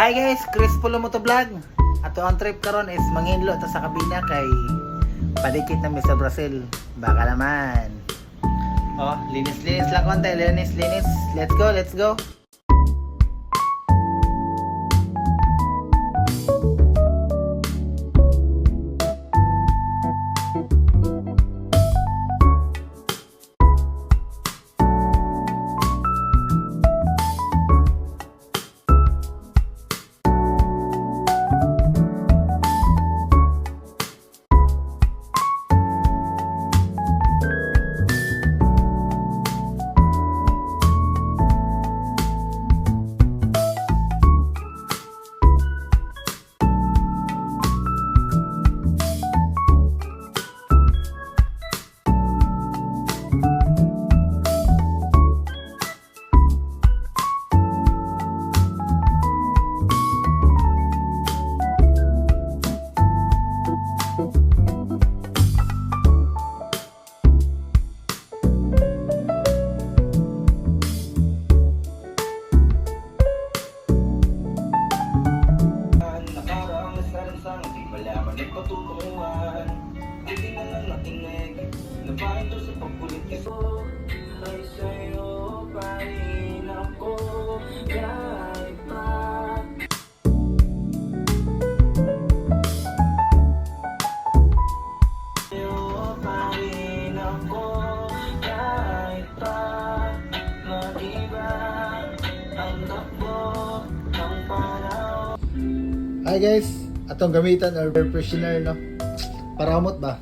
Hi guys, Chris Pulo Motovlog. Ato ang trip karon is manghinlo ta sa kabina kay padikit na mi sa Brazil. Baka naman. Oh, linis-linis lang konti, linis-linis. Let's go, let's go. Patutungan, hindi na lang nakinig. Nabahin to sa pagkulit ko. Ay sa'yo pa rin ako kahit pa. Sa'yo pa rin ako kahit pa. Mag-iba ang takbo ng panahon. Hi guys, atong gamitan air freshener no. Paramot ba?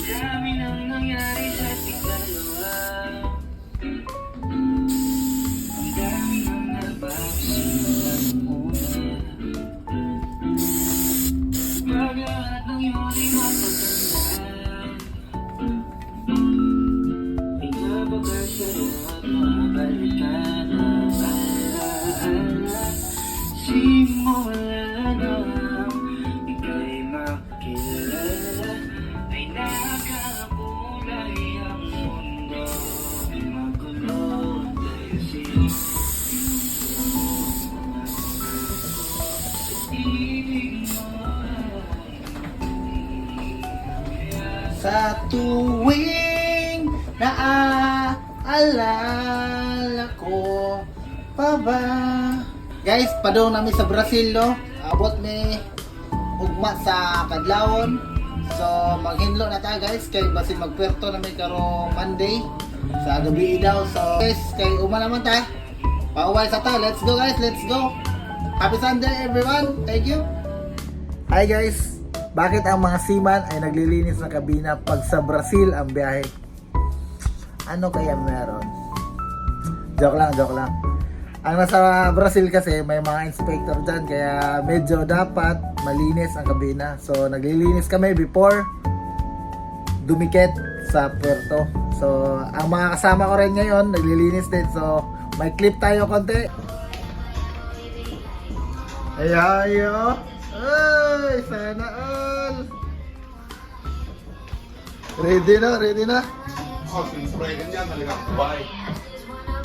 Dami nang nangyari sa ating dalawa. Ang dami nang nagbago sa una. Pag lahat ng iyong di mapagandaan, pinabagal sa lahat mabalikan ang alaala. Simula nang ika'y makilala, ay nakakulay ang mundo. Magulo dahil sa'yo ibig mo. Sa tuwing naaalala ko pa ba? Guys, padong namin sa Brazil no. Abot ni ugma sa Kadlawon. So maghinlo na ta guys kay basin magperto namin karong Monday sa gabi daw. So guys, kay uma naman ta. Pauwi sa ta. Let's go guys, let's go. Happy Sunday everyone. Thank you. Hi guys. Bakit ang mga seaman ay naglilinis ng kabina pag sa Brazil ang biyahe? Ano kaya meron? Joke lang, joke lang. Ang nasa Brazil kasi may mga inspector dyan kaya medyo dapat malinis ang kabina. So naglilinis kami before dumikit sa puerto. So ang mga kasama ko rin ngayon naglilinis din. So may clip tayo konti. Ayo. Ay, sana all. Ready na. Oh, sinspray ka niyan, talagang bye.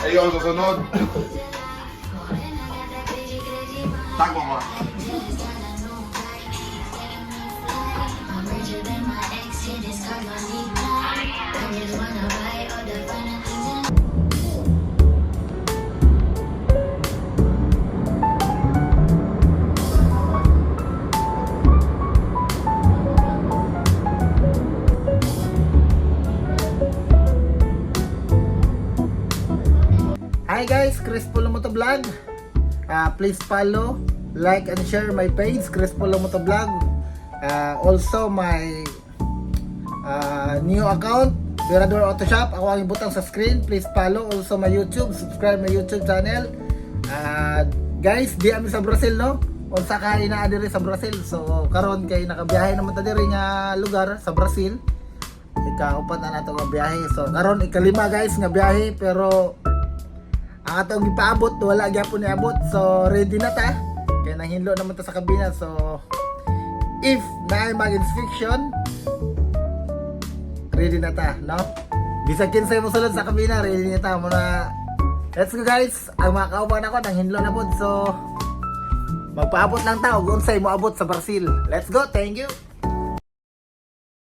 Ayun, susunod. Tago mo. Hi guys, Chris Pulo Motovlog. Please follow, like and share my page, Chris Pulo Motovlog. Also my new account, Virador Auto Shop. Ako ang ibutang sa screen. Please follow also my YouTube, subscribe my YouTube channel. Guys, di kami sa Brazil no. Unsa ka ina diri sa Brazil. So karon kay nakabiyahe naman ta diri nga lugar sa Brazil. Ika-upat na nato nga biyahe. So karon ikalima guys nga biyahe pero ang atong ipaabot wala gyapon niabot. So ready na ta kay nanghinlo naman ta sa kabina. So if naay mag-inspection ready na ta, no? Bisag kinsay mo sulod sa kabina, ready na ta muna. Let's go guys. Ang mga kauban ako nang hinlo na pod. So magpaabot lang ta og unsay mo abot sa Brazil. Let's go. Thank you.